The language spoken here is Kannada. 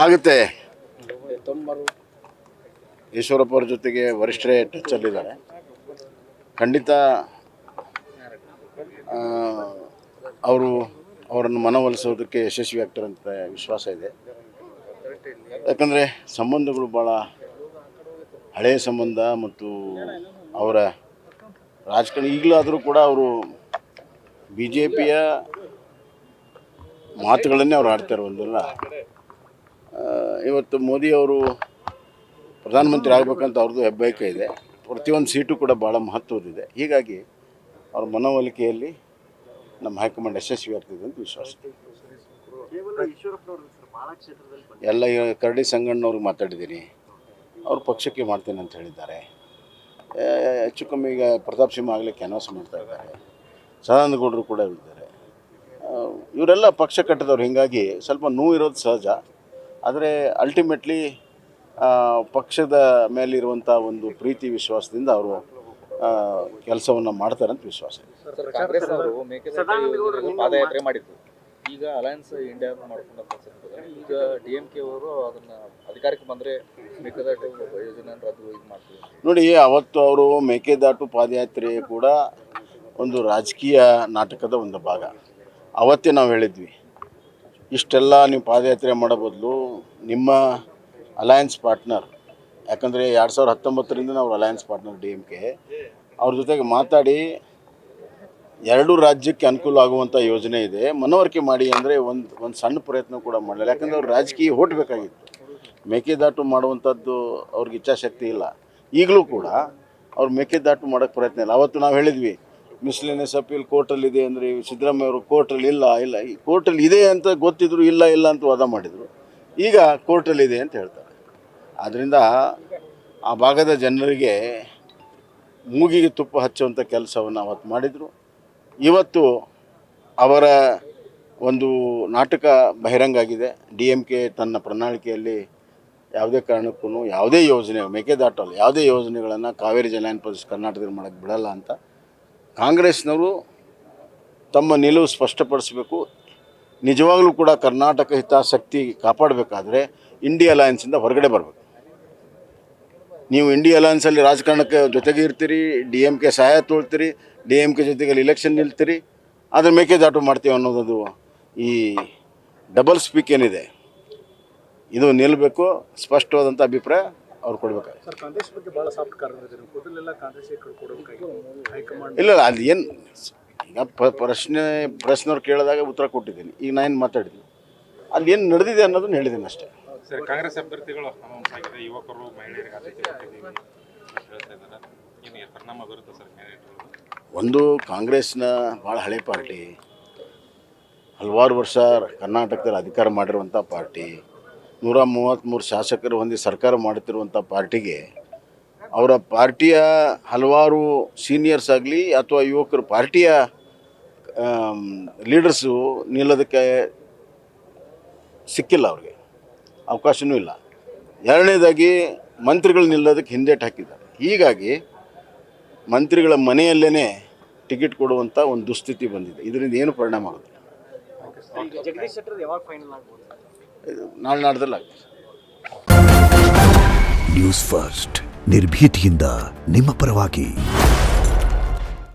ಆಗುತ್ತೆ. ಈಶ್ವರಪ್ಪ ಅವ್ರ ಜೊತೆಗೆ ವರಿಷ್ಠರೇ ಟಚ್ಚಲ್ಲಿದ್ದಾರೆ. ಖಂಡಿತ ಅವರನ್ನು ಮನವೊಲಿಸೋದಕ್ಕೆ ಯಶಸ್ವಿ ಆಗ್ತಾರೆ ಅಂತ ವಿಶ್ವಾಸ ಇದೆ. ಯಾಕಂದರೆ ಸಂಬಂಧಗಳು ಭಾಳ ಹಳೆಯ ಸಂಬಂಧ ಮತ್ತು ಅವರ ರಾಜಕಾರಣ ಈಗಲಾದರೂ ಕೂಡ ಅವರು ಬಿ ಜೆ ಪಿಯ ಮಾತುಗಳನ್ನೇ ಅವ್ರು ಆಡ್ತಾರೆ. ಒಂದಲ್ಲ ಇವತ್ತು ಮೋದಿ ಅವರು ಪ್ರಧಾನಮಂತ್ರಿ ಆಗಬೇಕಂತ ಅವ್ರದ್ದು ಹೆಬ್ಬಯಕೆ ಇದೆ. ಪ್ರತಿಯೊಂದು ಸೀಟು ಕೂಡ ಭಾಳ ಮಹತ್ವದಿದೆ. ಹೀಗಾಗಿ ಅವ್ರ ಮನವೊಲಿಕೆಯಲ್ಲಿ ನಮ್ಮ ಹೈಕಮಾಂಡ್ ಯಶಸ್ವಿ ಆಗ್ತಿದೆ ಅಂತ ವಿಶ್ವಾಸ. ಎಲ್ಲ ಕರಡಿ ಸಂಗಣ್ಣವ್ರಿಗೆ ಮಾತಾಡಿದ್ದೀನಿ, ಅವ್ರ ಪಕ್ಷಕ್ಕೆ ಮಾಡ್ತೇನೆ ಅಂತ ಹೇಳಿದ್ದಾರೆ. ಹೆಚ್ಚು ಕಮ್ಮಿ ಈಗ ಪ್ರತಾಪ್ ಸಿಂಹ ಆಗಲೇ ಕ್ಯಾನ್ವಾಸ್ ಮಾಡ್ತಾ ಇದ್ದಾರೆ. ಸದಾನಂದ ಗೌಡರು ಕೂಡ ಇದ್ದಾರೆ. ಇವರೆಲ್ಲ ಪಕ್ಷ ಕಟ್ಟಿದವ್ರು. ಹೀಗಾಗಿ ಸ್ವಲ್ಪ ನೋವು ಇರೋದು ಸಹಜ. ಆದರೆ ಅಲ್ಟಿಮೇಟ್ಲಿ ಪಕ್ಷದ ಮೇಲಿರುವಂಥ ಒಂದು ಪ್ರೀತಿ ವಿಶ್ವಾಸದಿಂದ ಅವರು ಕೆಲಸವನ್ನು ಮಾಡ್ತಾರೆ ಅಂತ ವಿಶ್ವಾಸ ಇದೆ. ಕಾಂಗ್ರೆಸ್ ಅವರು ಮೇಕೆದಾಟು ಪಾದಯಾತ್ರೆ ಮಾಡಿದ್ರು. ಈಗ ಅಲಯನ್ಸ್ ಇಂಡಿಯಾ ಮಾಡ್ಕೊಂಡ ಈಗ DMK ಅವರು ಅದನ್ನ ಅಧಿಕಾರಕ್ಕೆ ಬಂದರೆ ಮೇಕೆದಾಟು ಯೋಜನೆ ರದ್ದು ಇದು ಮಾಡ್ತೀವಿ ನೋಡಿ. ಅವತ್ತು ಅವರು ಮೇಕೆದಾಟು ಪಾದಯಾತ್ರೆ ಕೂಡ ಒಂದು ರಾಜಕೀಯ ನಾಟಕದ ಒಂದು ಭಾಗ. ಅವತ್ತೇ ನಾವು ಹೇಳಿದ್ವಿ, ಇಷ್ಟೆಲ್ಲ ನೀವು ಪಾದಯಾತ್ರೆ ಮಾಡೋ ಬದಲು ನಿಮ್ಮ ಅಲಯನ್ಸ್ ಪಾರ್ಟ್ನರ್, ಯಾಕಂದರೆ 2019ರಿಂದ ನಾವು ಅಲಯನ್ಸ್ ಪಾರ್ಟ್ನರ್ DMK, ಅವ್ರ ಜೊತೆಗೆ ಮಾತಾಡಿ ಎರಡೂ ರಾಜ್ಯಕ್ಕೆ ಅನುಕೂಲ ಆಗುವಂಥ ಯೋಜನೆ ಇದೆ, ಮನವರಿಕೆ ಮಾಡಿ ಅಂದರೆ ಒಂದು ಸಣ್ಣ ಪ್ರಯತ್ನ ಕೂಡ ಮಾಡಲಿಲ್ಲ. ಯಾಕಂದರೆ ಅವ್ರು ರಾಜಕೀಯ ಓಟ್ ಬೇಕಾಗಿತ್ತು. ಮೇಕೆದಾಟು ಮಾಡುವಂಥದ್ದು ಅವ್ರಿಗೆ ಇಚ್ಛಾಶಕ್ತಿ ಇಲ್ಲ. ಈಗಲೂ ಕೂಡ ಅವ್ರು ಮೇಕೆದಾಟು ಮಾಡೋಕ್ಕೆ ಪ್ರಯತ್ನ ಇಲ್ಲ. ಅವತ್ತು ನಾವು ಹೇಳಿದ್ವಿ ಮಿಸ್ಲೆನಿಯಸ್ ಅಪೀಲ್ ಕೋರ್ಟಲ್ಲಿದೆ ಅಂದರೆ ಸಿದ್ದರಾಮಯ್ಯ ಅವರು ಕೋರ್ಟಲ್ಲಿ ಇಲ್ಲ ಈ ಕೋರ್ಟಲ್ಲಿ ಇದೆ ಅಂತ ಗೊತ್ತಿದ್ರು ಇಲ್ಲ ಅಂತ ವಾದ ಮಾಡಿದರು. ಈಗ ಕೋರ್ಟಲ್ಲಿದೆ ಅಂತ ಹೇಳ್ತಾರೆ. ಆದ್ದರಿಂದ ಆ ಭಾಗದ ಜನರಿಗೆ ಮೂಗಿಗೆ ತುಪ್ಪ ಹಚ್ಚುವಂಥ ಕೆಲಸವನ್ನು ಅವತ್ತು ಮಾಡಿದರು. ಇವತ್ತು ಅವರ ಒಂದು ನಾಟಕ ಬಹಿರಂಗ ಆಗಿದೆ. DMK ತನ್ನ ಪ್ರಣಾಳಿಕೆಯಲ್ಲಿ ಯಾವುದೇ ಕಾರಣಕ್ಕೂ ಯಾವುದೇ ಯೋಜನೆ, ಮೇಕೆದಾಟಲ್ಲ ಯಾವುದೇ ಯೋಜನೆಗಳನ್ನು ಕಾವೇರಿ ಜಲಾನಯನ ಪ್ರದೇಶ ಕರ್ನಾಟಕದಲ್ಲಿ ಮಾಡೋಕ್ಕೆ ಬಿಡಲ್ಲ ಅಂತ ಕಾಂಗ್ರೆಸ್ನವರು ತಮ್ಮ ನಿಲುವು ಸ್ಪಷ್ಟಪಡಿಸಬೇಕು. ನಿಜವಾಗಲೂ ಕೂಡ ಕರ್ನಾಟಕ ಹಿತಾಸಕ್ತಿ ಕಾಪಾಡಬೇಕಾದ್ರೆ ಇಂಡಿಯಾ ಅಲಯನ್ಸಿಂದ ಹೊರಗಡೆ ಬರಬೇಕು. ನೀವು ಇಂಡಿಯಾ ಅಲಯನ್ಸಲ್ಲಿ ರಾಜಕಾರಣಕ್ಕೆ ಜೊತೆಗೆ ಇರ್ತೀರಿ, DMK ಸಹಾಯ ತೊಳ್ತೀರಿ, DMK ಜೊತೆಗೆ ಇಲೆಕ್ಷನ್ ನಿಲ್ತೀರಿ, ಆದರೆ ಮೇಕೆದಾಟು ಮಾಡ್ತೀವಿ ಅನ್ನೋದು ಈ ಡಬಲ್ ಸ್ಪೀಕ್ ಏನಿದೆ ಇದು ನಿಲ್ಲಬೇಕು. ಸ್ಪಷ್ಟವಾದಂಥ ಅಭಿಪ್ರಾಯ ಅವ್ರು ಕೊಡಬೇಕಾಗುತ್ತೆ. ಇಲ್ಲ ಅದು ಏನು ಈಗ ಪ್ರಶ್ನೆಯವ್ರು ಕೇಳಿದಾಗ ಉತ್ತರ ಕೊಟ್ಟಿದ್ದೀನಿ. ಈಗ ನಾನು ಮಾತಾಡಿದ್ದೀನಿ, ಅಲ್ಲಿ ಏನು ನಡೆದಿದೆ ಅನ್ನೋದನ್ನ ಹೇಳಿದ್ದೀನಿ ಅಷ್ಟೇ. ಸರ್, ಕಾಂಗ್ರೆಸ್ ಅಭ್ಯರ್ಥಿಗಳು ಅನೌನ್ಸ್ ಆಗಿದೆ, ಯುವಕರು ಮಹಿಳೆಯರಿಗೆ ಆದ್ಯತೆ ಕೊಟ್ಟಿದ್ದೀವಿ ಹೇಳ್ತಾ ಇದ್ದಾರೆ. ಏನು ಪರಿಣಾಮ ಬರುತ್ತೆ ಸರ್ ಕ್ಯಾಂಡಿಡೇಟ್ಗಳು? ಒಂದು ಕಾಂಗ್ರೆಸ್ನ ಭಾಳ ಹಳೆ ಪಾರ್ಟಿ, ಹಲವಾರು ವರ್ಷ ಕರ್ನಾಟಕದಲ್ಲಿ ಅಧಿಕಾರ ಮಾಡಿರುವಂಥ ಪಾರ್ಟಿ, 133 ಶಾಸಕರು ಹೊಂದಿ ಸರ್ಕಾರ ಮಾಡುತ್ತಿರುವಂಥ ಪಾರ್ಟಿಗೆ ಅವರ ಪಾರ್ಟಿಯ ಹಲವಾರು ಸೀನಿಯರ್ಸ್ ಆಗಲಿ ಅಥವಾ ಯುವಕರು ಪಾರ್ಟಿಯ ಲೀಡರ್ಸು ನಿಲ್ಲೋದಕ್ಕೆ ಸಿಕ್ಕಿಲ್ಲ, ಅವ್ರಿಗೆ ಅವಕಾಶವೂ ಇಲ್ಲ. ಎರಡನೇದಾಗಿ ಮಂತ್ರಿಗಳು ನಿಲ್ಲೋದಕ್ಕೆ ಹಿಂದೇಟು ಹಾಕಿದ್ದಾರೆ. ಹೀಗಾಗಿ ಮಂತ್ರಿಗಳ ಮನೆಯಲ್ಲೇ ಟಿಕೆಟ್ ಕೊಡುವಂಥ ಒಂದು ದುಸ್ಥಿತಿ ಬಂದಿದೆ. ಇದರಿಂದ ಏನು ಪರಿಣಾಮ ಆಗುತ್ತೆ? ನಾಳೆ ನಾಡ್ದಲ್ಲಿ ಆಗುತ್ತೆ. ನ್ಯೂಸ್ ಫಸ್ಟ್, ನಿರ್ಭೀತಿಯಿಂದ ನಿಮ್ಮ ಪರವಾಗಿ.